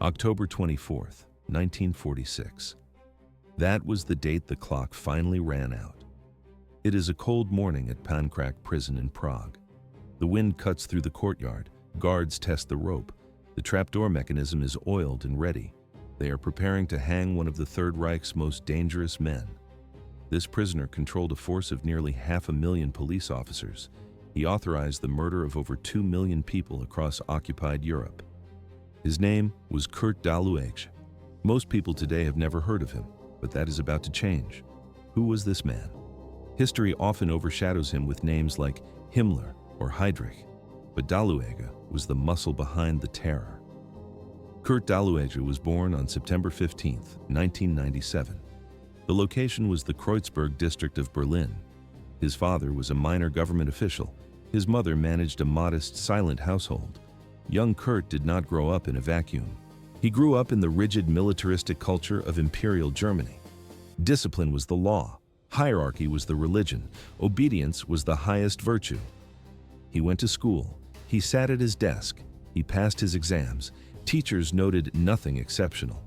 October 24th, 1946. That was the date the clock finally ran out. It is a cold morning at Pankrak prison in Prague. The wind cuts through the courtyard, guards test the rope, the trapdoor mechanism is oiled and ready. They are preparing to hang one of the Third Reich's most dangerous men. This prisoner controlled a force of nearly 500,000 police officers. He authorized the murder of over 2 million people across occupied Europe. His name was Kurt Daluege. Most people today have never heard of him, but that is about to change. Who was this man? History often overshadows him with names like Himmler or Heydrich, but Daluege was the muscle behind the terror. Kurt Daluege was born on September 15, 1997. The location was the Kreuzberg district of Berlin. His father was a minor government official. His mother managed a modest, silent household. Young Kurt did not grow up in a vacuum. He grew up in the rigid militaristic culture of Imperial Germany. Discipline was the law. Hierarchy was the religion. Obedience was the highest virtue. He went to school. He sat at his desk. He passed his exams. Teachers noted nothing exceptional.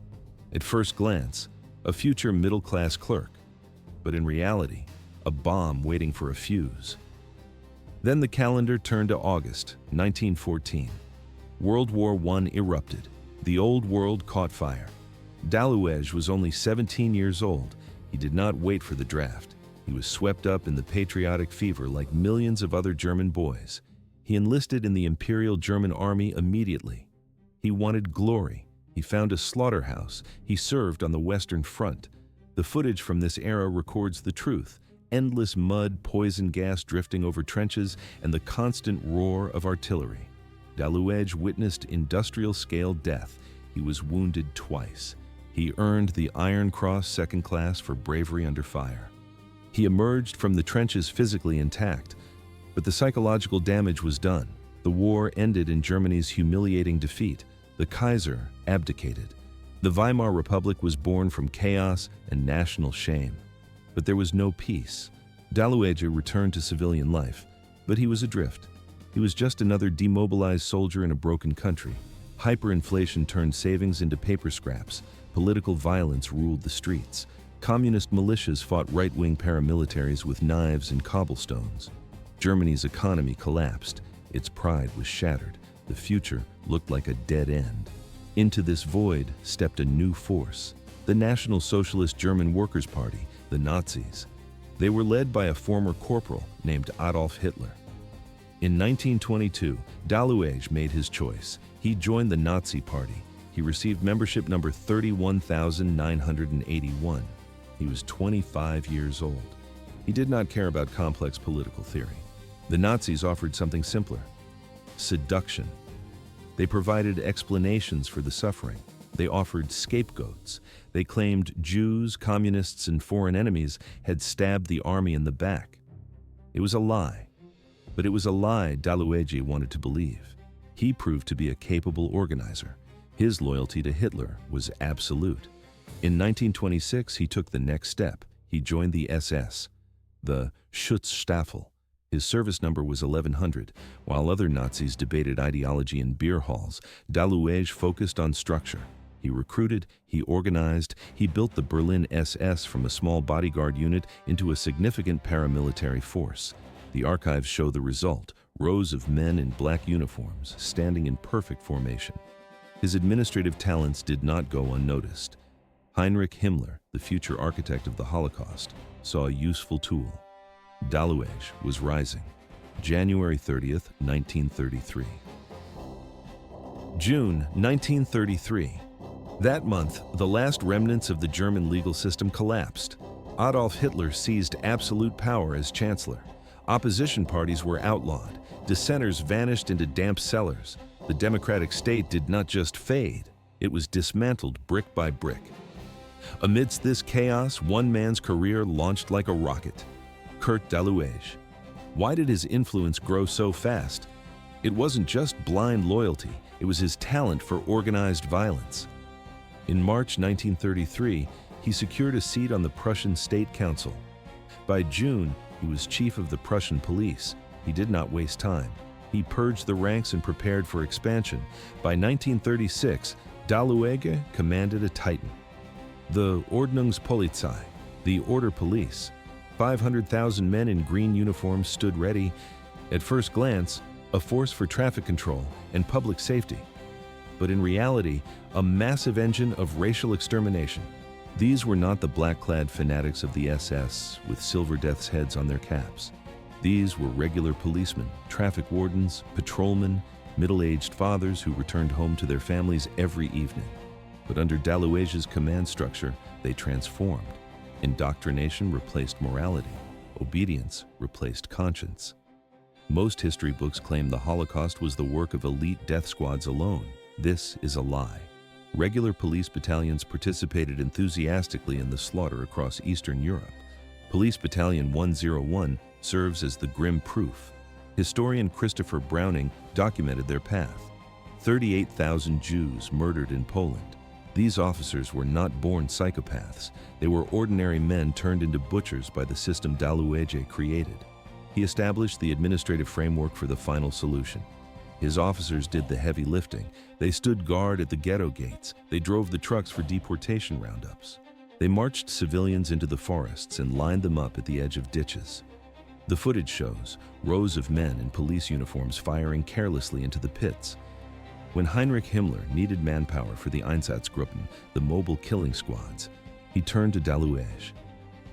At first glance, a future middle-class clerk, but in reality, a bomb waiting for a fuse. Then the calendar turned to August 1914. World War I erupted. The old world caught fire. Daluege was only 17 years old. He did not wait for the draft. He was swept up in the patriotic fever like millions of other German boys. He enlisted in the Imperial German Army immediately. He wanted glory. He found a slaughterhouse. He served on the Western Front. The footage from this era records the truth. Endless mud, poison gas drifting over trenches, and the constant roar of artillery. Daluege witnessed industrial-scale death. He was wounded twice. He earned the Iron Cross Second Class for bravery under fire. He emerged from the trenches physically intact, but the psychological damage was done. The war ended in Germany's humiliating defeat. The Kaiser abdicated. The Weimar Republic was born from chaos and national shame. But there was no peace. Daluege returned to civilian life, but he was adrift. He was just another demobilized soldier in a broken country. Hyperinflation turned savings into paper scraps. Political violence ruled the streets. Communist militias fought right-wing paramilitaries with knives and cobblestones. Germany's economy collapsed. Its pride was shattered. The future looked like a dead end. Into this void stepped a new force, the National Socialist German Workers' Party, the Nazis. They were led by a former corporal named Adolf Hitler. In 1922, Daluege made his choice. He joined the Nazi Party. He received membership number 31,981. He was 25 years old. He did not care about complex political theory. The Nazis offered something simpler: seduction. They provided explanations for the suffering. They offered scapegoats. They claimed Jews, communists, and foreign enemies had stabbed the army in the back. It was a lie. But it was a lie Daluege wanted to believe. He proved to be a capable organizer. His loyalty to Hitler was absolute. In 1926, he took the next step. He joined the SS, the Schutzstaffel. His service number was 1100. While other Nazis debated ideology in beer halls, Daluege focused on structure. He recruited, he organized, he built the Berlin SS from a small bodyguard unit into a significant paramilitary force. The archives show the result: rows of men in black uniforms, standing in perfect formation. His administrative talents did not go unnoticed. Heinrich Himmler, the future architect of the Holocaust, saw a useful tool. Daluege was rising. January 30th, 1933. June 1933. That month, the last remnants of the German legal system collapsed. Adolf Hitler seized absolute power as chancellor. Opposition parties were outlawed. Dissenters vanished into damp cellars. The democratic state did not just fade, it was dismantled brick by brick. Amidst this chaos, one man's career launched like a rocket: Kurt Daluege. Why did his influence grow so fast? It wasn't just blind loyalty, it was his talent for organized violence. In March 1933, he secured a seat on the Prussian State Council. By June, he was chief of the Prussian police. He did not waste time. He purged the ranks and prepared for expansion. By 1936, Daluege commanded a Titan. The Ordnungspolizei, the Order Police, 500,000 men in green uniforms stood ready, at first glance, a force for traffic control and public safety. But in reality, a massive engine of racial extermination. These were not the black-clad fanatics of the SS with silver death's heads on their caps. These were regular policemen, traffic wardens, patrolmen, middle-aged fathers who returned home to their families every evening. But under Daluege's command structure, they transformed. Indoctrination replaced morality. Obedience replaced conscience. Most history books claim the Holocaust was the work of elite death squads alone. This is a lie. Regular police battalions participated enthusiastically in the slaughter across Eastern Europe. Police Battalion 101 serves as the grim proof. Historian Christopher Browning documented their path. 38,000 Jews murdered in Poland. These officers were not born psychopaths. They were ordinary men turned into butchers by the system Daluege created. He established the administrative framework for the final solution. His officers did the heavy lifting. They stood guard at the ghetto gates. They drove the trucks for deportation roundups. They marched civilians into the forests and lined them up at the edge of ditches. The footage shows rows of men in police uniforms firing carelessly into the pits. When Heinrich Himmler needed manpower for the Einsatzgruppen, the mobile killing squads, he turned to Daluege.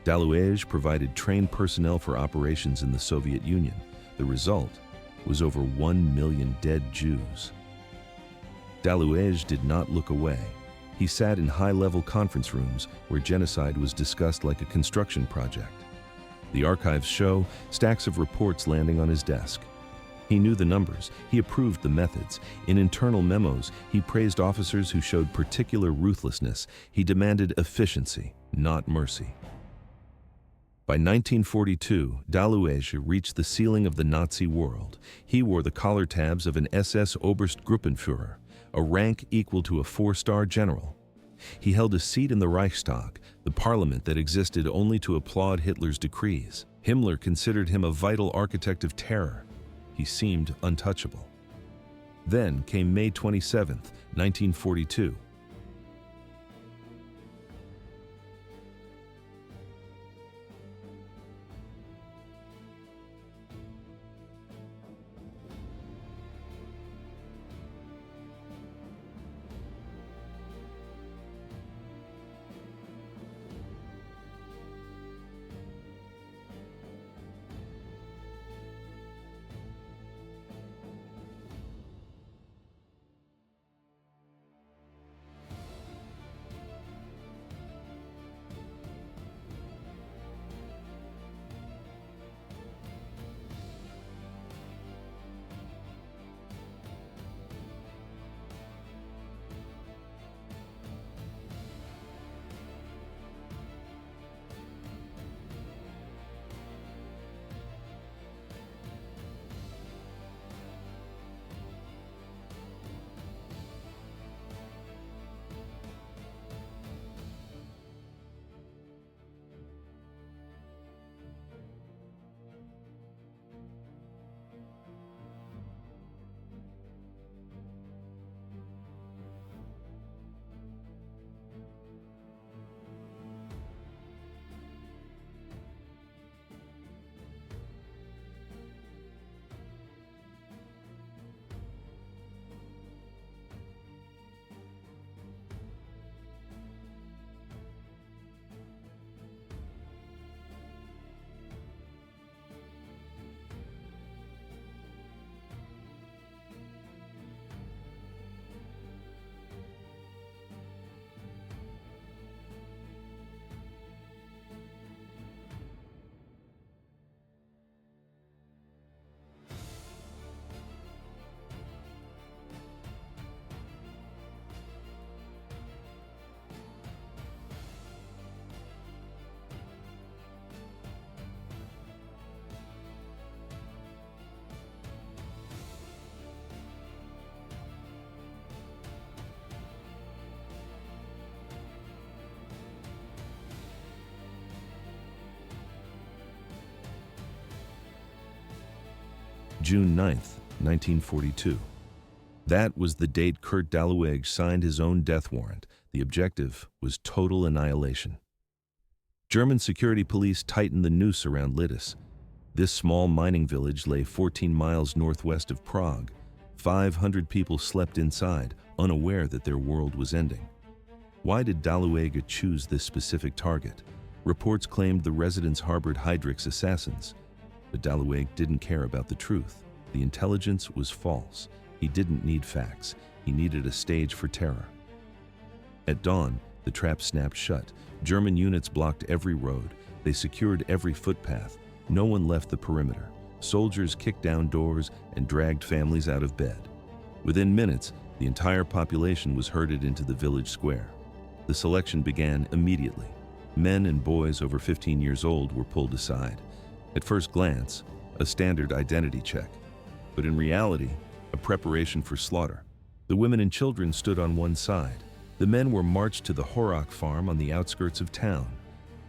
Daluege provided trained personnel for operations in the Soviet Union. The result was over 1 million dead Jews. Daluege did not look away. He sat in high-level conference rooms where genocide was discussed like a construction project. The archives show stacks of reports landing on his desk. He knew the numbers. He approved the methods. In internal memos, he praised officers who showed particular ruthlessness. He demanded efficiency, not mercy. By 1942, Daluege reached the ceiling of the Nazi world. He wore the collar tabs of an SS Oberstgruppenführer, a rank equal to a 4-star general. He held a seat in the Reichstag, the parliament that existed only to applaud Hitler's decrees. Himmler considered him a vital architect of terror. He seemed untouchable. Then came May 27, 1942. June 9, 1942. That was the date Kurt Daluege signed his own death warrant. The objective was total annihilation. German security police tightened the noose around Lidice. This small mining village lay 14 miles northwest of Prague. 500 people slept inside, unaware that their world was ending. Why did Daluege choose this specific target? Reports claimed the residents harbored Heydrich's assassins. But Daluege didn't care about the truth. The intelligence was false. He didn't need facts. He needed a stage for terror. At dawn, the trap snapped shut. German units blocked every road. They secured every footpath. No one left the perimeter. Soldiers kicked down doors and dragged families out of bed. Within minutes, the entire population was herded into the village square. The selection began immediately. Men and boys over 15 years old were pulled aside. At first glance, a standard identity check. But in reality, a preparation for slaughter. The women and children stood on one side. The men were marched to the Heydrich farm on the outskirts of town.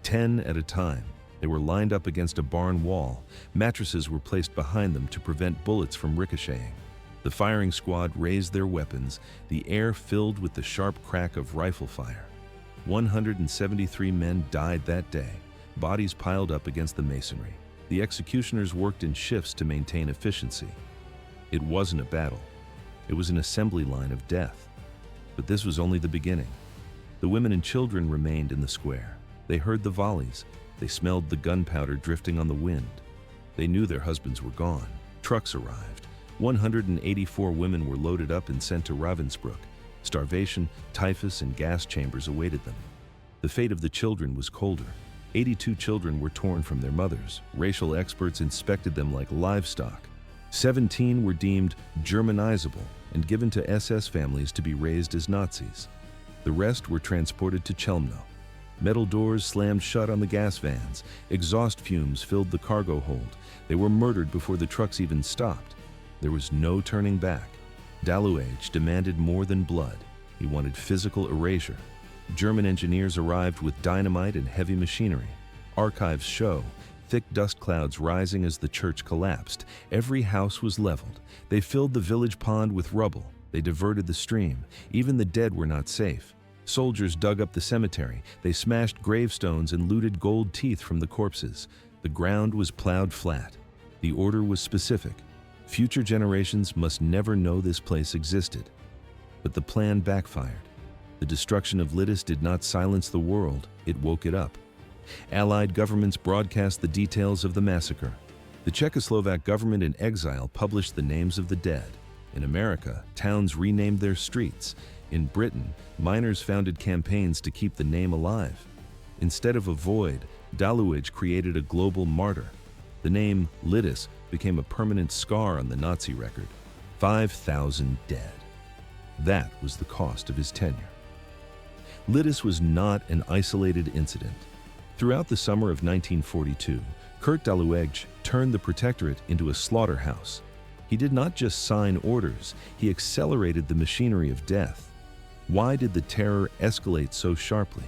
10 at a time. They were lined up against a barn wall. Mattresses were placed behind them to prevent bullets from ricocheting. The firing squad raised their weapons, the air filled with the sharp crack of rifle fire. 173 men died that day, bodies piled up against the masonry. The executioners worked in shifts to maintain efficiency. It wasn't a battle. It was an assembly line of death. But this was only the beginning. The women and children remained in the square. They heard the volleys. They smelled the gunpowder drifting on the wind. They knew their husbands were gone. Trucks arrived. 184 women were loaded up and sent to Ravensbrück. Starvation, typhus, and gas chambers awaited them. The fate of the children was colder. 82 children were torn from their mothers. Racial experts inspected them like livestock. 17 were deemed Germanizable and given to SS families to be raised as Nazis. The rest were transported to Chelmno. Metal doors slammed shut on the gas vans. Exhaust fumes filled the cargo hold. They were murdered before the trucks even stopped. There was no turning back. Daluege demanded more than blood. He wanted physical erasure. German engineers arrived with dynamite and heavy machinery. Archives show thick dust clouds rising as the church collapsed. Every house was leveled. They filled the village pond with rubble. They diverted the stream. Even the dead were not safe. Soldiers dug up the cemetery. They smashed gravestones and looted gold teeth from the corpses. The ground was plowed flat. The order was specific. Future generations must never know this place existed. But the plan backfired. The destruction of Lidice did not silence the world, it woke it up. Allied governments broadcast the details of the massacre. The Czechoslovak government in exile published the names of the dead. In America, towns renamed their streets. In Britain, miners founded campaigns to keep the name alive. Instead of a void, Daluege created a global martyr. The name Lidice became a permanent scar on the Nazi record. 5,000 dead. That was the cost of his tenure. Lidice was not an isolated incident. Throughout the summer of 1942, Kurt Daluege turned the protectorate into a slaughterhouse. He did not just sign orders, he accelerated the machinery of death. Why did the terror escalate so sharply?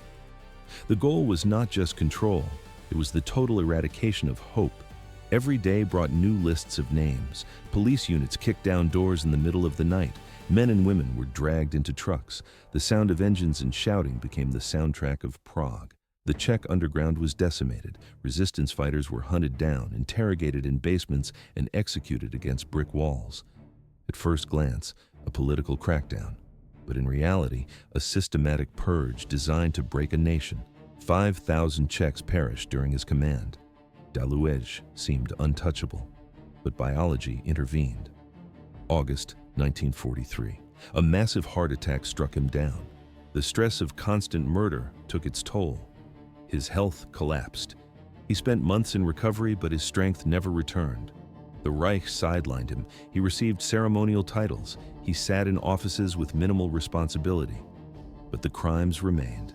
The goal was not just control, it was the total eradication of hope. Every day brought new lists of names. Police units kicked down doors in the middle of the night. Men and women were dragged into trucks. The sound of engines and shouting became the soundtrack of Prague. The Czech underground was decimated. Resistance fighters were hunted down, interrogated in basements, and executed against brick walls. At first glance, a political crackdown. But in reality, a systematic purge designed to break a nation. 5,000 Czechs perished during his command. Daluege seemed untouchable, but biology intervened. August 1943. A massive heart attack struck him down. The stress of constant murder took its toll. His health collapsed. He spent months in recovery, but his strength never returned. The Reich sidelined him. He received ceremonial titles. He sat in offices with minimal responsibility. But the crimes remained.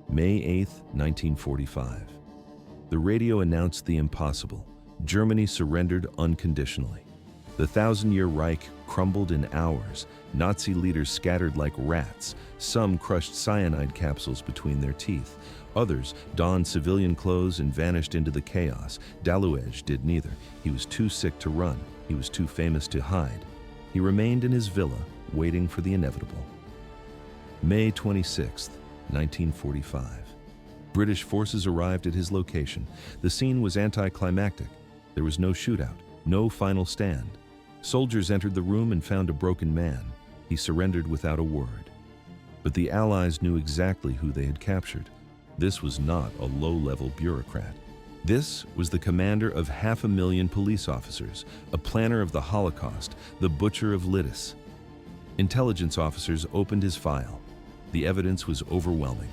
May 8, 1945. The radio announced the impossible. Germany surrendered unconditionally. The 1,000-year Reich crumbled in hours. Nazi leaders scattered like rats. Some crushed cyanide capsules between their teeth. Others donned civilian clothes and vanished into the chaos. Daluege did neither. He was too sick to run. He was too famous to hide. He remained in his villa, waiting for the inevitable. May 26, 1945. British forces arrived at his location. The scene was anticlimactic. There was no shootout, no final stand. Soldiers entered the room and found a broken man. He surrendered without a word. But the Allies knew exactly who they had captured. This was not a low-level bureaucrat. This was the commander of 500,000 police officers, a planner of the Holocaust, the butcher of Lidice. Intelligence officers opened his file. The evidence was overwhelming.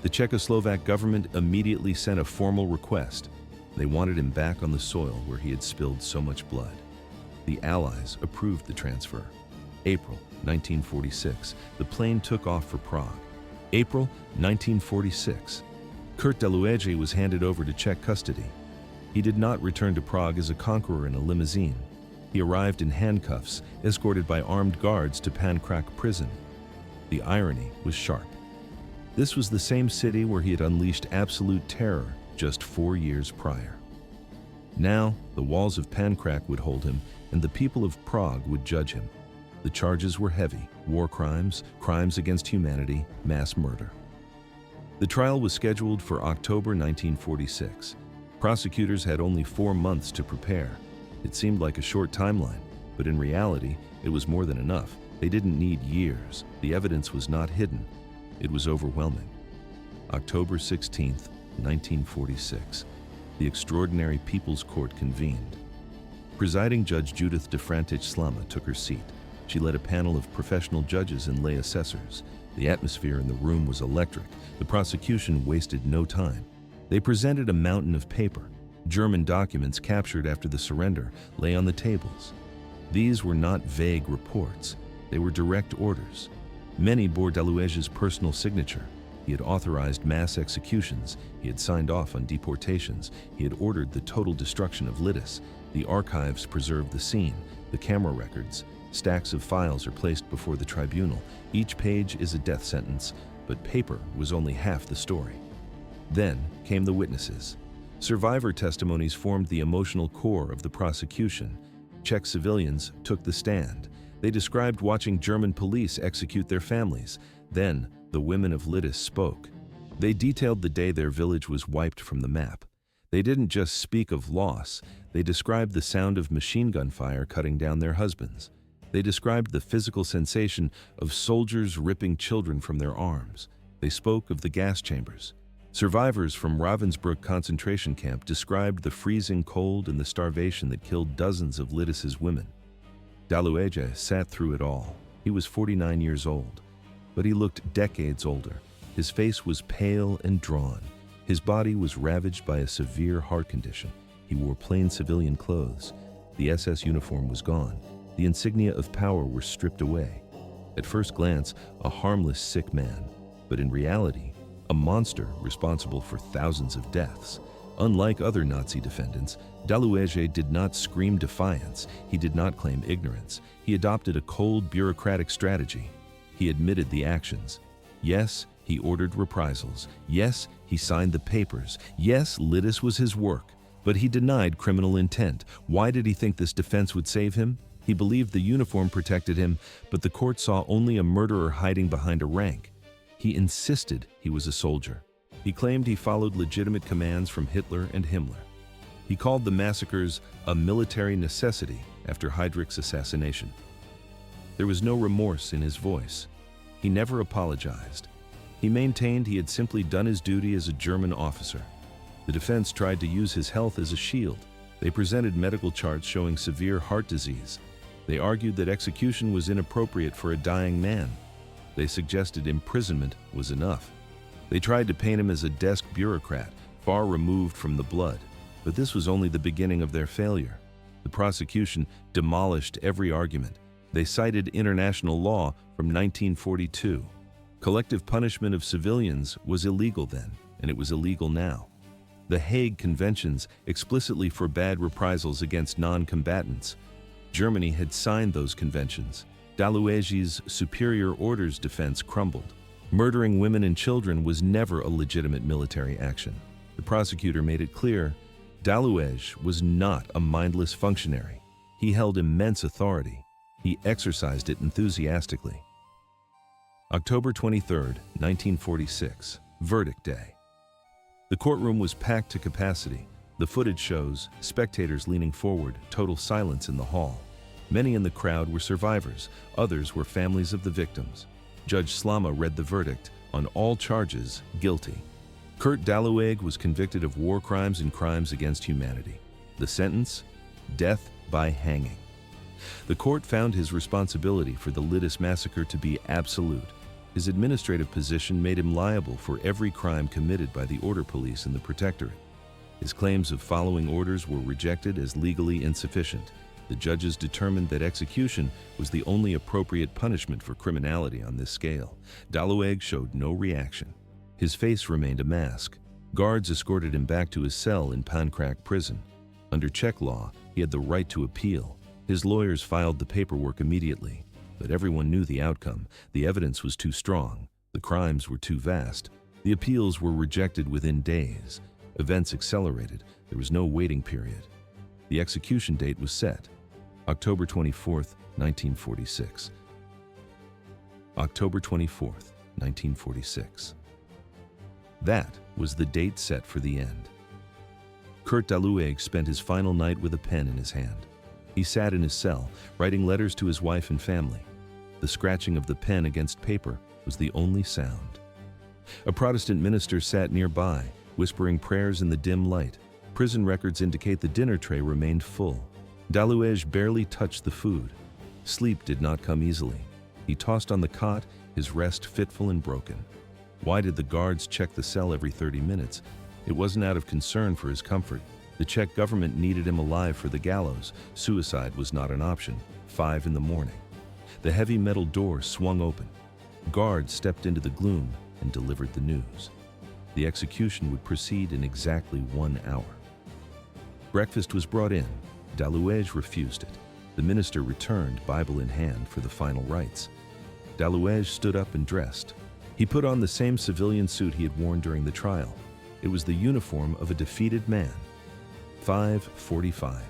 The Czechoslovak government immediately sent a formal request. They wanted him back on the soil where he had spilled so much blood. The Allies approved the transfer. April 1946, the plane took off for Prague. April 1946, Kurt Daluege was handed over to Czech custody. He did not return to Prague as a conqueror in a limousine. He arrived in handcuffs, escorted by armed guards to Pankráck prison. The irony was sharp. This was the same city where he had unleashed absolute terror just 4 years prior. Now, the walls of Pankráck would hold him, and the people of Prague would judge him. The charges were heavy: war crimes, crimes against humanity, mass murder. The trial was scheduled for October 1946. Prosecutors had only 4 months to prepare. It seemed like a short timeline, but in reality, it was more than enough. They didn't need years. The evidence was not hidden. It was overwhelming. October 16, 1946, the Extraordinary People's Court convened. Presiding Judge Judith de Frantich Slama took her seat. She led a panel of professional judges and lay assessors. The atmosphere in the room was electric. The prosecution wasted no time. They presented a mountain of paper. German documents captured after the surrender lay on the tables. These were not vague reports. They were direct orders. Many bore Daluege's personal signature. He had authorized mass executions. He had signed off on deportations. He had ordered the total destruction of Lidice. The archives preserved the scene, the camera records. Stacks of files are placed before the tribunal. Each page is a death sentence, but paper was only half the story. Then came the witnesses. Survivor testimonies formed the emotional core of the prosecution. Czech civilians took the stand. They described watching German police execute their families. Then, the women of Lidice spoke. They detailed the day their village was wiped from the map. They didn't just speak of loss. They described the sound of machine gun fire cutting down their husbands. They described the physical sensation of soldiers ripping children from their arms. They spoke of the gas chambers. Survivors from Ravensbrück concentration camp described the freezing cold and the starvation that killed dozens of Lidice's women. Daluege sat through it all. He was 49 years old, but he looked decades older. His face was pale and drawn. His body was ravaged by a severe heart condition. He wore plain civilian clothes. The SS uniform was gone. The insignia of power were stripped away. At first glance, a harmless sick man, but in reality, a monster responsible for thousands of deaths. Unlike other Nazi defendants, Daluege did not scream defiance. He did not claim ignorance. He adopted a cold, bureaucratic strategy. He admitted the actions. Yes, he ordered reprisals. Yes, he signed the papers. Yes, Lidice was his work. But he denied criminal intent. Why did he think this defense would save him? He believed the uniform protected him, but the court saw only a murderer hiding behind a rank. He insisted he was a soldier. He claimed he followed legitimate commands from Hitler and Himmler. He called the massacres a military necessity after Heydrich's assassination. There was no remorse in his voice. He never apologized. He maintained he had simply done his duty as a German officer. The defense tried to use his health as a shield. They presented medical charts showing severe heart disease. They argued that execution was inappropriate for a dying man. They suggested imprisonment was enough. They tried to paint him as a desk bureaucrat, far removed from the blood. But this was only the beginning of their failure. The prosecution demolished every argument. They cited international law from 1942. Collective punishment of civilians was illegal then, and it was illegal now. The Hague Conventions explicitly forbade reprisals against non-combatants. Germany had signed those conventions. Daluege's superior orders defense crumbled. Murdering women and children was never a legitimate military action. The prosecutor made it clear Daluege was not a mindless functionary. He held immense authority. He exercised it enthusiastically. October 23, 1946, verdict day. The courtroom was packed to capacity. The footage shows spectators leaning forward, total silence in the hall. Many in the crowd were survivors, others were families of the victims. Judge Slama read the verdict, on all charges, guilty. Kurt Daluege was convicted of war crimes and crimes against humanity. The sentence? Death by hanging. The court found his responsibility for the Lidice massacre to be absolute. His administrative position made him liable for every crime committed by the order police in the protectorate. His claims of following orders were rejected as legally insufficient. The judges determined that execution was the only appropriate punishment for criminality on this scale. Daluege showed no reaction. His face remained a mask. Guards escorted him back to his cell in Prague prison. Under Czech law, he had the right to appeal. His lawyers filed the paperwork immediately, but everyone knew the outcome. The evidence was too strong. The crimes were too vast. The appeals were rejected within days. Events accelerated. There was no waiting period. The execution date was set. October 24, 1946. October 24, 1946. That was the date set for the end. Kurt Daluege spent his final night with a pen in his hand. He sat in his cell, writing letters to his wife and family. The scratching of the pen against paper was the only sound. A Protestant minister sat nearby, whispering prayers in the dim light. Prison records indicate the dinner tray remained full. Daluege barely touched the food. Sleep did not come easily. He tossed on the cot, his rest fitful and broken. Why did the guards check the cell every 30 minutes? It wasn't out of concern for his comfort. The Czech government needed him alive for the gallows. Suicide was not an option. 5 in the morning. The heavy metal door swung open. Guards stepped into the gloom and delivered the news. The execution would proceed in exactly 1 hour. Breakfast was brought in. Daluege refused it. The minister returned, Bible in hand, for the final rites. Daluege stood up and dressed. He put on the same civilian suit he had worn during the trial. It was the uniform of a defeated man. 5:45.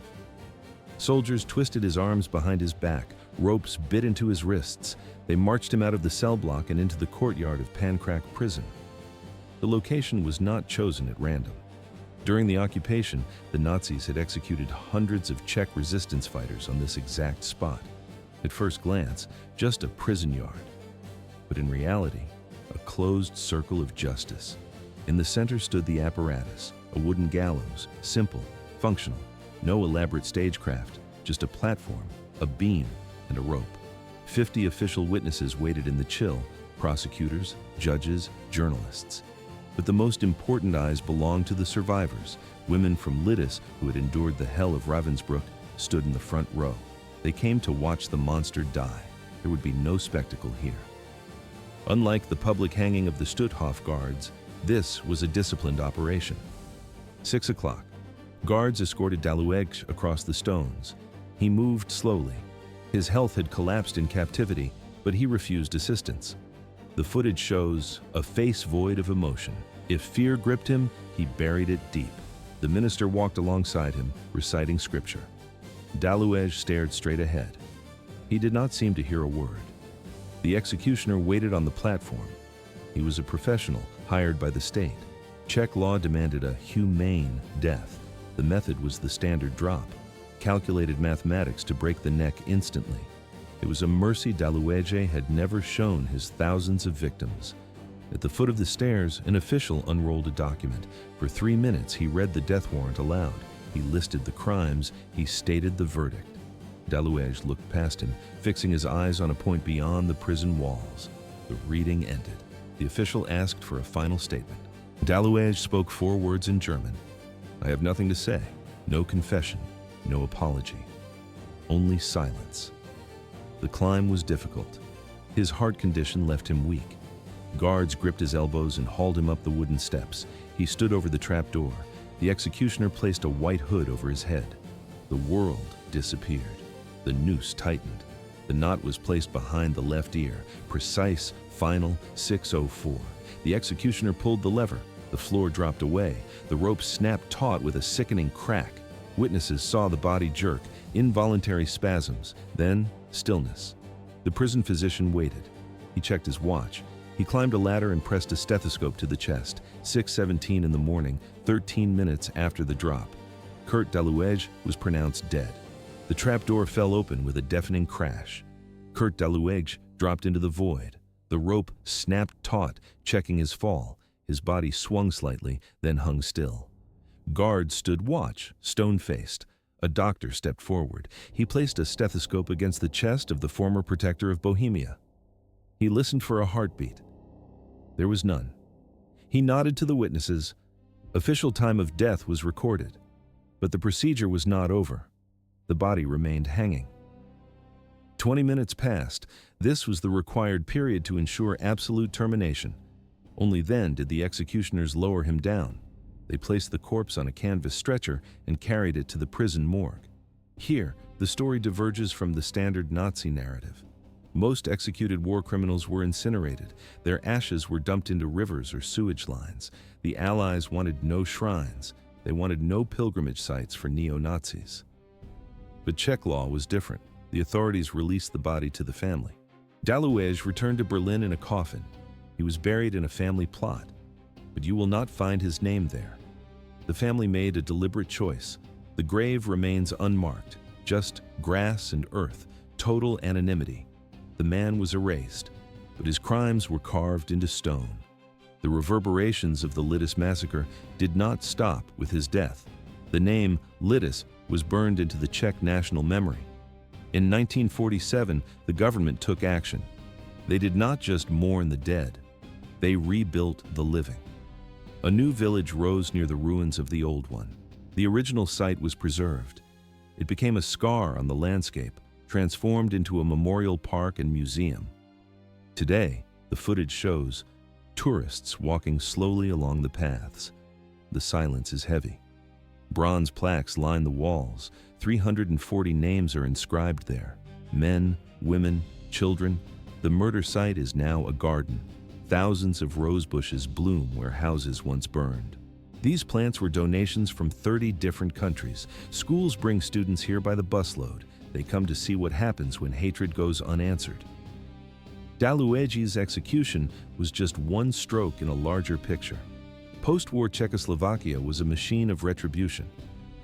Soldiers twisted his arms behind his back. Ropes bit into his wrists. They marched him out of the cell block and into the courtyard of Prague prison. The location was not chosen at random. During the occupation, the Nazis had executed hundreds of Czech resistance fighters on this exact spot. At first glance, just a prison yard. But in reality, a closed circle of justice. In the center stood the apparatus, a wooden gallows, simple, functional, no elaborate stagecraft, just a platform, a beam, and a rope. 50 official witnesses waited in the chill, prosecutors, judges, journalists. But the most important eyes belonged to the survivors. Women from Lidice, who had endured the hell of Ravensbrück, stood in the front row. They came to watch the monster die. There would be no spectacle here. Unlike the public hanging of the Stutthof guards, this was a disciplined operation. 6 o'clock. Guards escorted Daluege across the stones. He moved slowly. His health had collapsed in captivity, but he refused assistance. The footage shows a face void of emotion. If fear gripped him, he buried it deep. The minister walked alongside him, reciting scripture. Daluege stared straight ahead. He did not seem to hear a word. The executioner waited on the platform. He was a professional, hired by the state. Czech law demanded a humane death. The method was the standard drop. Calculated mathematics to break the neck instantly. It was a mercy Daluege had never shown his thousands of victims. At the foot of the stairs, an official unrolled a document. For 3 minutes, he read the death warrant aloud. He listed the crimes. He stated the verdict. Daluege looked past him, fixing his eyes on a point beyond the prison walls. The reading ended. The official asked for a final statement. Daluege spoke 4 words in German. "I have nothing to say. No confession. No apology. Only silence." The climb was difficult. His heart condition left him weak. Guards gripped his elbows and hauled him up the wooden steps. He stood over the trap door. The executioner placed a white hood over his head. The world disappeared. The noose tightened. The knot was placed behind the left ear. Precise, final, 6:04. The executioner pulled the lever. The floor dropped away. The rope snapped taut with a sickening crack. Witnesses saw the body jerk, involuntary spasms. Then, Stillness. The prison physician waited. He checked his watch. He climbed a ladder and pressed a stethoscope to the chest. 6:17 in the morning, 13 minutes after the drop. Kurt Daluege was pronounced dead. The trapdoor fell open with a deafening crash. Kurt Daluege dropped into the void. The rope snapped taut, checking his fall. His body swung slightly, then hung still. Guards stood watch, stone-faced. A doctor stepped forward. He placed a stethoscope against the chest of the former protector of Bohemia. He listened for a heartbeat. There was none. He nodded to the witnesses. Official time of death was recorded, but the procedure was not over. The body remained hanging. 20 minutes passed. This was the required period to ensure absolute termination. Only then did the executioners lower him down. They placed the corpse on a canvas stretcher and carried it to the prison morgue. Here, the story diverges from the standard Nazi narrative. Most executed war criminals were incinerated. Their ashes were dumped into rivers or sewage lines. The Allies wanted no shrines. They wanted no pilgrimage sites for neo-Nazis. But Czech law was different. The authorities released the body to the family. Daluege returned to Berlin in a coffin. He was buried in a family plot, but you will not find his name there. The family made a deliberate choice. The grave remains unmarked, just grass and earth, total anonymity. The man was erased, but his crimes were carved into stone. The reverberations of the Lidice massacre did not stop with his death. The name Lidice was burned into the Czech national memory. In 1947, the government took action. They did not just mourn the dead, they rebuilt the living. A new village rose near the ruins of the old one. The original site was preserved. It became a scar on the landscape, transformed into a memorial park and museum. Today, the footage shows tourists walking slowly along the paths. The silence is heavy. Bronze plaques line the walls. 340 names are inscribed there. Men, women, children. The murder site is now a garden. Thousands of rose bushes bloom where houses once burned. These plants were donations from 30 different countries. Schools bring students here by the busload. They come to see what happens when hatred goes unanswered. Daluege's execution was just one stroke in a larger picture. Post-war Czechoslovakia was a machine of retribution.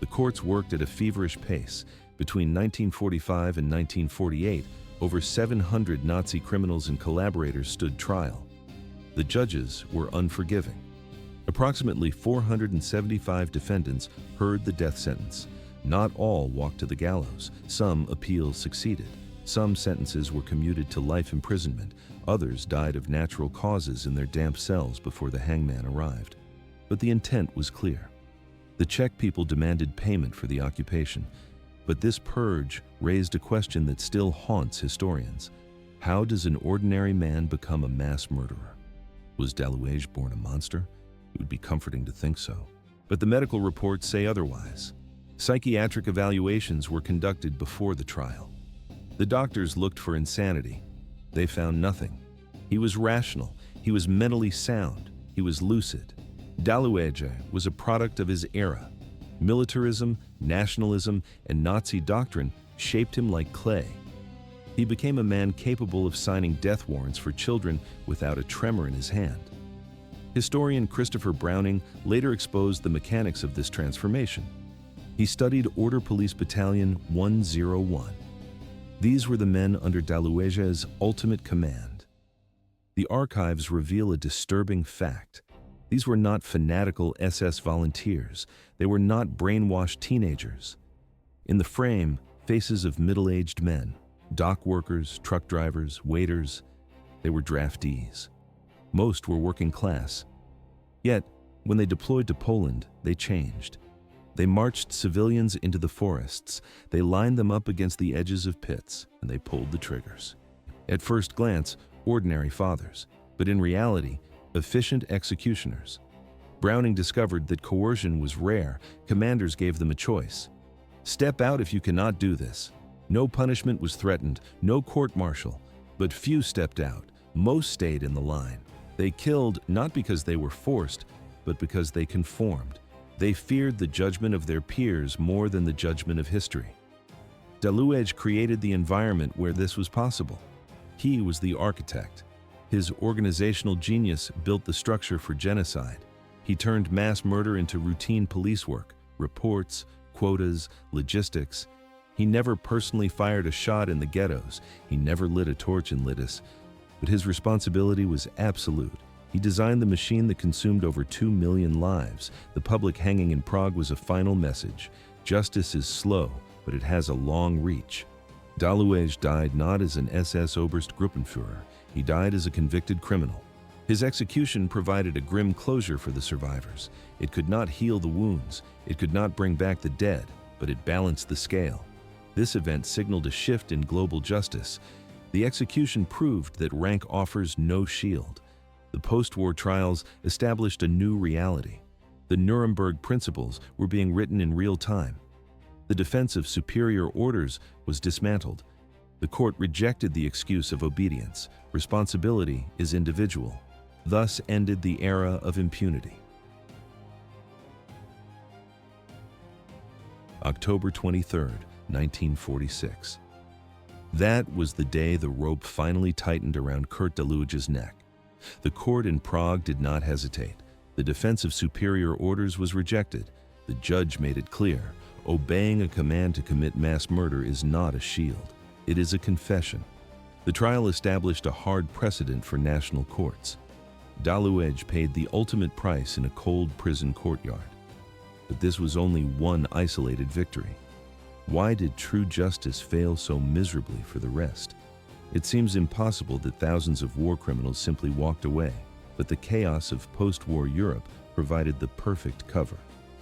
The courts worked at a feverish pace. Between 1945 and 1948, over 700 Nazi criminals and collaborators stood trial. The judges were unforgiving. Approximately 475 defendants heard the death sentence. Not all walked to the gallows. Some appeals succeeded. Some sentences were commuted to life imprisonment. Others died of natural causes in their damp cells before the hangman arrived. But the intent was clear. The Czech people demanded payment for the occupation. But this purge raised a question that still haunts historians. How does an ordinary man become a mass murderer? Was Daluege born a monster? It would be comforting to think so. But the medical reports say otherwise. Psychiatric evaluations were conducted before the trial. The doctors looked for insanity. They found nothing. He was rational. He was mentally sound. He was lucid. Daluege was a product of his era. Militarism, nationalism, and Nazi doctrine shaped him like clay. He became a man capable of signing death warrants for children without a tremor in his hand. Historian Christopher Browning later exposed the mechanics of this transformation. He studied Order Police Battalion 101. These were the men under Daluege's ultimate command. The archives reveal a disturbing fact. These were not fanatical SS volunteers. They were not brainwashed teenagers. In the frame, faces of middle-aged men, dock workers, truck drivers, waiters. They were draftees. Most were working class. Yet, when they deployed to Poland, they changed. They marched civilians into the forests. They lined them up against the edges of pits, and they pulled the triggers. At first glance, ordinary fathers, but in reality, efficient executioners. Browning discovered that coercion was rare. Commanders gave them a choice. Step out if you cannot do this. No punishment was threatened, no court-martial, but few stepped out. Most stayed in the line. They killed not because they were forced, but because they conformed. They feared the judgment of their peers more than the judgment of history. Daluege created the environment where this was possible. He was the architect. His organizational genius built the structure for genocide. He turned mass murder into routine police work, reports, quotas, logistics. He never personally fired a shot in the ghettos. He never lit a torch in Lidice. But his responsibility was absolute. He designed the machine that consumed over 2 million lives. The public hanging in Prague was a final message. Justice is slow, but it has a long reach. Daluege died not as an SS Oberstgruppenführer. He died as a convicted criminal. His execution provided a grim closure for the survivors. It could not heal the wounds. It could not bring back the dead, but it balanced the scale. This event signaled a shift in global justice. The execution proved that rank offers no shield. The post-war trials established a new reality. The Nuremberg principles were being written in real time. The defense of superior orders was dismantled. The court rejected the excuse of obedience. Responsibility is individual. Thus ended the era of impunity. October 23, 1946. That was the day the rope finally tightened around Kurt Daluege's neck. The court in Prague did not hesitate. The defense of superior orders was rejected. The judge made it clear, obeying a command to commit mass murder is not a shield. It is a confession. The trial established a hard precedent for national courts. Daluege paid the ultimate price in a cold prison courtyard. But this was only one isolated victory. Why did true justice fail so miserably for the rest? It seems impossible that thousands of war criminals simply walked away, but the chaos of post-war Europe provided the perfect cover.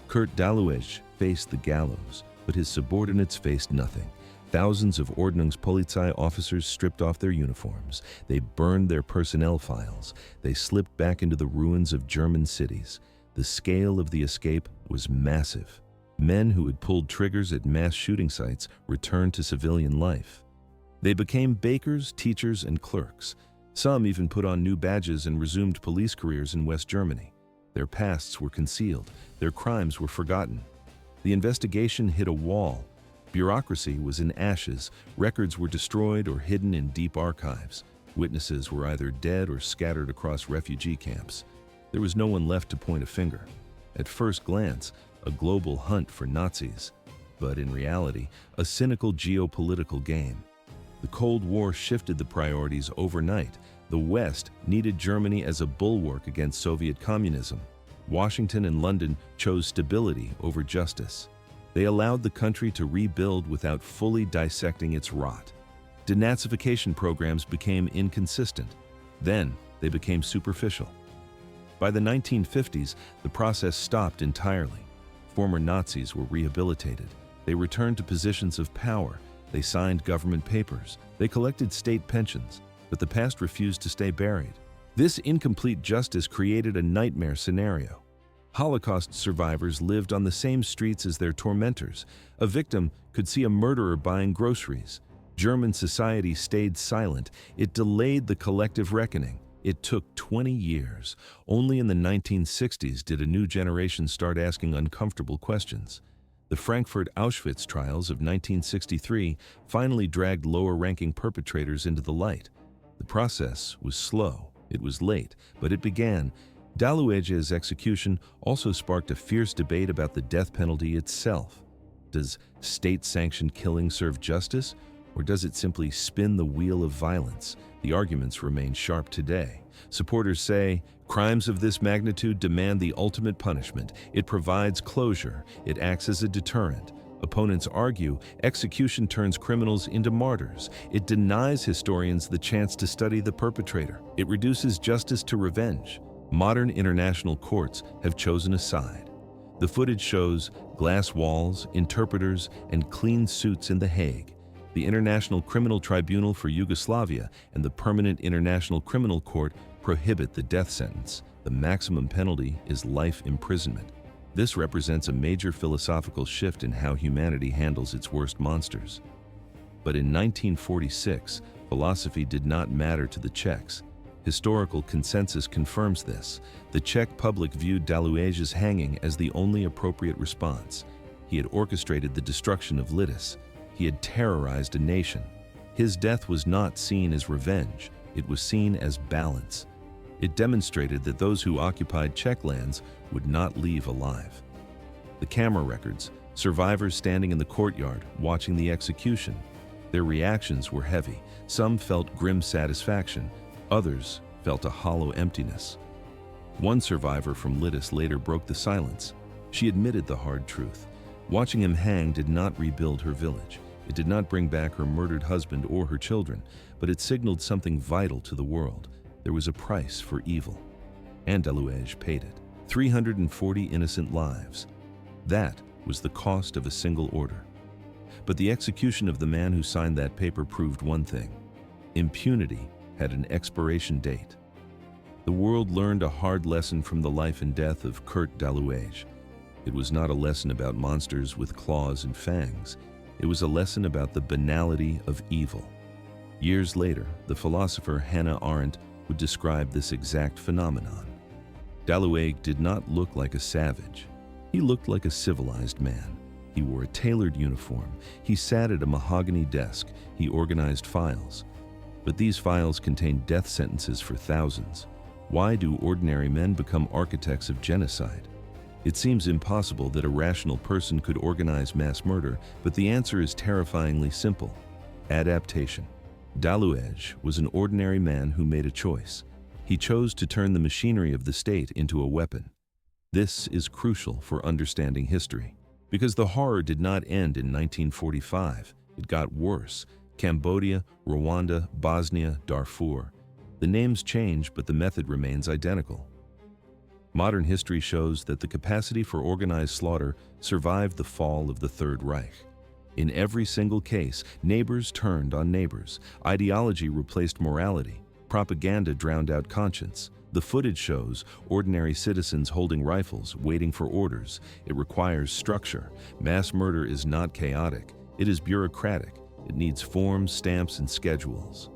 Kurt Daluege faced the gallows, but his subordinates faced nothing. Thousands of Ordnungspolizei officers stripped off their uniforms. They burned their personnel files. They slipped back into the ruins of German cities. The scale of the escape was massive. Men who had pulled triggers at mass shooting sites returned to civilian life. They became bakers, teachers, and clerks. Some even put on new badges and resumed police careers in West Germany. Their pasts were concealed. Their crimes were forgotten. The investigation hit a wall. Bureaucracy was in ashes. Records were destroyed or hidden in deep archives. Witnesses were either dead or scattered across refugee camps. There was no one left to point a finger. At first glance, a global hunt for Nazis, but in reality, a cynical geopolitical game. The Cold War shifted the priorities overnight. The West needed Germany as a bulwark against Soviet communism. Washington and London chose stability over justice. They allowed the country to rebuild without fully dissecting its rot. Denazification programs became inconsistent. Then they became superficial. By the 1950s, the process stopped entirely. Former Nazis were rehabilitated. They returned to positions of power. They signed government papers. They collected state pensions. But the past refused to stay buried. This incomplete justice created a nightmare scenario. Holocaust survivors lived on the same streets as their tormentors. A victim could see a murderer buying groceries. German society stayed silent. It delayed the collective reckoning. It took 20 years. Only in the 1960s did a new generation start asking uncomfortable questions. The Frankfurt Auschwitz trials of 1963 finally dragged lower-ranking perpetrators into the light. The process was slow. It was late, but it began. Daluege's execution also sparked a fierce debate about the death penalty itself. Does state-sanctioned killing serve justice, or does it simply spin the wheel of violence? The arguments remain sharp today. Supporters say, crimes of this magnitude demand the ultimate punishment. It provides closure. It acts as a deterrent. Opponents argue execution turns criminals into martyrs. It denies historians the chance to study the perpetrator. It reduces justice to revenge. Modern international courts have chosen a side. The footage shows glass walls, interpreters, and clean suits in The Hague. The International Criminal Tribunal for Yugoslavia and the Permanent International Criminal Court prohibit the death sentence. The maximum penalty is life imprisonment. This represents a major philosophical shift in how humanity handles its worst monsters. But in 1946, philosophy did not matter to the Czechs. Historical consensus confirms this. The Czech public viewed Daluege's hanging as the only appropriate response. He had orchestrated the destruction of Lidice. He had terrorized a nation. His death was not seen as revenge, it was seen as balance. It demonstrated that those who occupied Czech lands would not leave alive. The camera records, survivors standing in the courtyard watching the execution. Their reactions were heavy. Some felt grim satisfaction, others felt a hollow emptiness. One survivor from Lidice later broke the silence. She admitted the hard truth. Watching him hang did not rebuild her village. It did not bring back her murdered husband or her children, but it signaled something vital to the world. There was a price for evil, and Daluege paid it. 340 innocent lives. That was the cost of a single order. But the execution of the man who signed that paper proved one thing: impunity had an expiration date. The world learned a hard lesson from the life and death of Kurt Daluege. It was not a lesson about monsters with claws and fangs. It was a lesson about the banality of evil. Years later, the philosopher Hannah Arendt would describe this exact phenomenon. Daluege did not look like a savage. He looked like a civilized man. He wore a tailored uniform. He sat at a mahogany desk. He organized files. But these files contained death sentences for thousands. Why do ordinary men become architects of genocide? It seems impossible that a rational person could organize mass murder, but the answer is terrifyingly simple: adaptation. Daluege was an ordinary man who made a choice. He chose to turn the machinery of the state into a weapon. This is crucial for understanding history, because the horror did not end in 1945. It got worse. Cambodia, Rwanda, Bosnia, Darfur. The names change, but the method remains identical. Modern history shows that the capacity for organized slaughter survived the fall of the Third Reich. In every single case, neighbors turned on neighbors. Ideology replaced morality. Propaganda drowned out conscience. The footage shows ordinary citizens holding rifles, waiting for orders. It requires structure. Mass murder is not chaotic. It is bureaucratic. It needs forms, stamps, and schedules.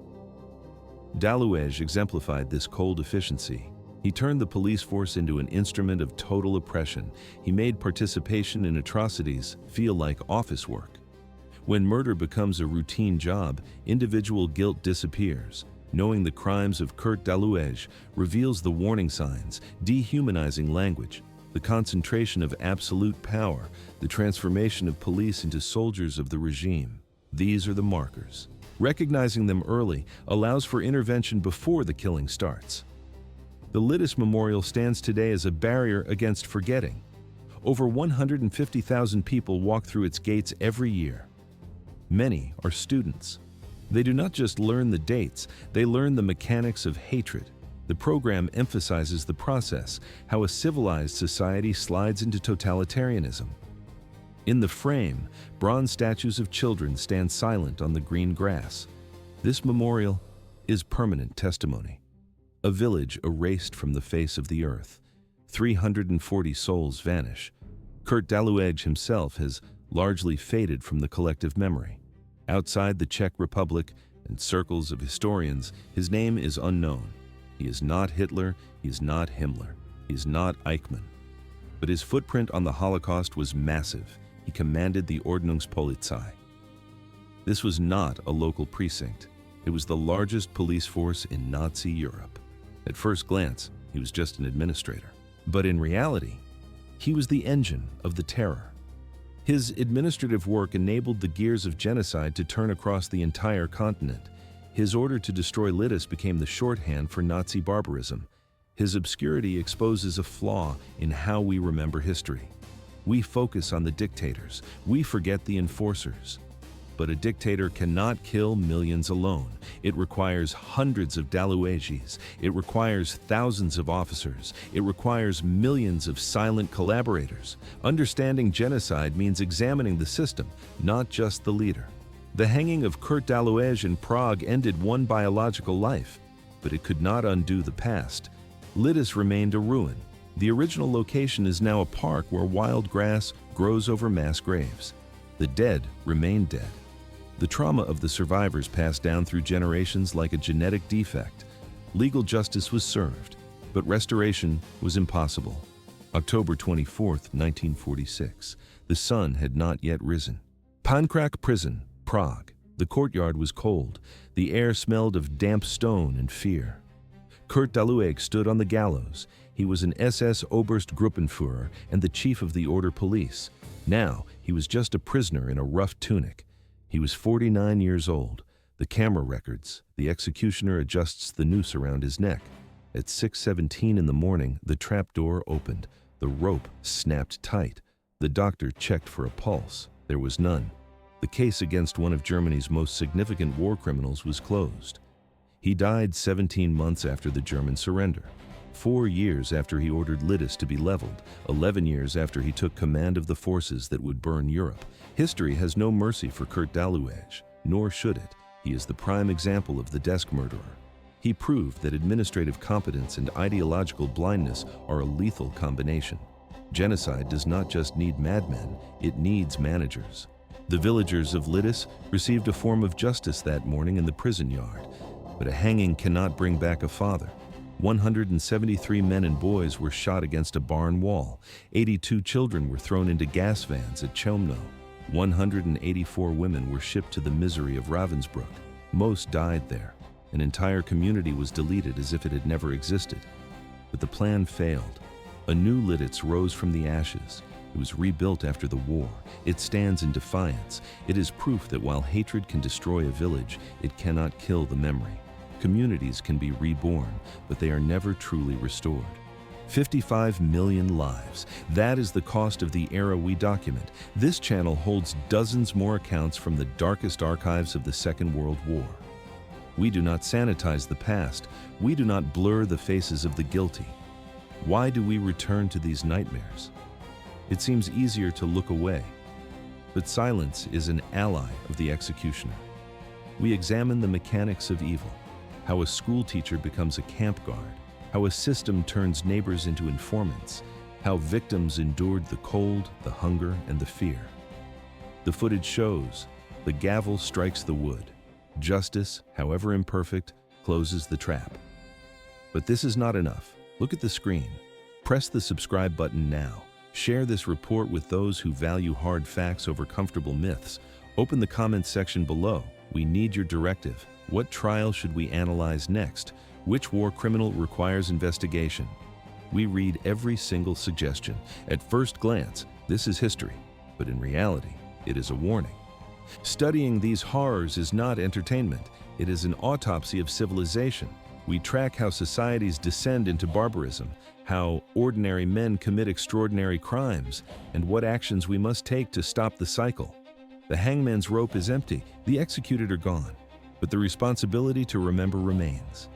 Daluege exemplified this cold efficiency. He turned the police force into an instrument of total oppression. He made participation in atrocities feel like office work. When murder becomes a routine job, individual guilt disappears. Knowing the crimes of Kurt Daluege reveals the warning signs, dehumanizing language, the concentration of absolute power, the transformation of police into soldiers of the regime. These are the markers. Recognizing them early allows for intervention before the killing starts. The Lidice Memorial stands today as a barrier against forgetting. Over 150,000 people walk through its gates every year. Many are students. They do not just learn the dates, they learn the mechanics of hatred. The program emphasizes the process, how a civilized society slides into totalitarianism. In the frame, bronze statues of children stand silent on the green grass. This memorial is permanent testimony. A village erased from the face of the earth. 340 souls vanish. Kurt Daluege himself has largely faded from the collective memory. Outside the Czech Republic and circles of historians, his name is unknown. He is not Hitler, he is not Himmler, he is not Eichmann. But his footprint on the Holocaust was massive. He commanded the Ordnungspolizei. This was not a local precinct. It was the largest police force in Nazi Europe. At first glance, he was just an administrator. But in reality, he was the engine of the terror. His administrative work enabled the gears of genocide to turn across the entire continent. His order to destroy Lidice became the shorthand for Nazi barbarism. His obscurity exposes a flaw in how we remember history. We focus on the dictators. We forget the enforcers. But a dictator cannot kill millions alone. It requires hundreds of Dalueges. It requires thousands of officers. It requires millions of silent collaborators. Understanding genocide means examining the system, not just the leader. The hanging of Kurt Daluege in Prague ended one biological life, but it could not undo the past. Lidice remained a ruin. The original location is now a park where wild grass grows over mass graves. The dead remain dead. The trauma of the survivors passed down through generations like a genetic defect. Legal justice was served, but restoration was impossible. October 24, 1946. The sun had not yet risen. Prague prison, Prague. The courtyard was cold. The air smelled of damp stone and fear. Kurt Daluege stood on the gallows. He was an SS Oberstgruppenführer and the chief of the order police. Now, he was just a prisoner in a rough tunic. He was 49 years old. The camera records. The executioner adjusts the noose around his neck. At 6:17 in the morning, the trapdoor opened. The rope snapped tight. The doctor checked for a pulse. There was none. The case against one of Germany's most significant war criminals was closed. He died 17 months after the German surrender, 4 years after he ordered Lidice to be leveled, 11 years after he took command of the forces that would burn Europe. History has no mercy for Kurt Daluege, nor should it. He is the prime example of the desk murderer. He proved that administrative competence and ideological blindness are a lethal combination. Genocide does not just need madmen, it needs managers. The villagers of Lidice received a form of justice that morning in the prison yard, but a hanging cannot bring back a father. 173 men and boys were shot against a barn wall. 82 children were thrown into gas vans at Chełmno. 184 women were shipped to the misery of Ravensbrück. Most died there. An entire community was deleted as if it had never existed. But the plan failed. A new Lidice rose from the ashes. It was rebuilt after the war. It stands in defiance. It is proof that while hatred can destroy a village, it cannot kill the memory. Communities can be reborn, but they are never truly restored. 55 million lives. That is the cost of the era we document. This channel holds dozens more accounts from the darkest archives of the Second World War. We do not sanitize the past. We do not blur the faces of the guilty. Why do we return to these nightmares? It seems easier to look away, but silence is an ally of the executioner. We examine the mechanics of evil, how a school teacher becomes a camp guard, how a system turns neighbors into informants, how victims endured the cold, the hunger, and the fear. The footage shows the gavel strikes the wood. Justice, however imperfect, closes the trap. But this is not enough. Look at the screen. Press the subscribe button now. Share this report with those who value hard facts over comfortable myths. Open the comments section below. We need your directive. What trial should we analyze next? Which war criminal requires investigation? We read every single suggestion. At first glance, this is history, but in reality, it is a warning. Studying these horrors is not entertainment. It is an autopsy of civilization. We track how societies descend into barbarism, how ordinary men commit extraordinary crimes, and what actions we must take to stop the cycle. The hangman's rope is empty, the executed are gone, but the responsibility to remember remains.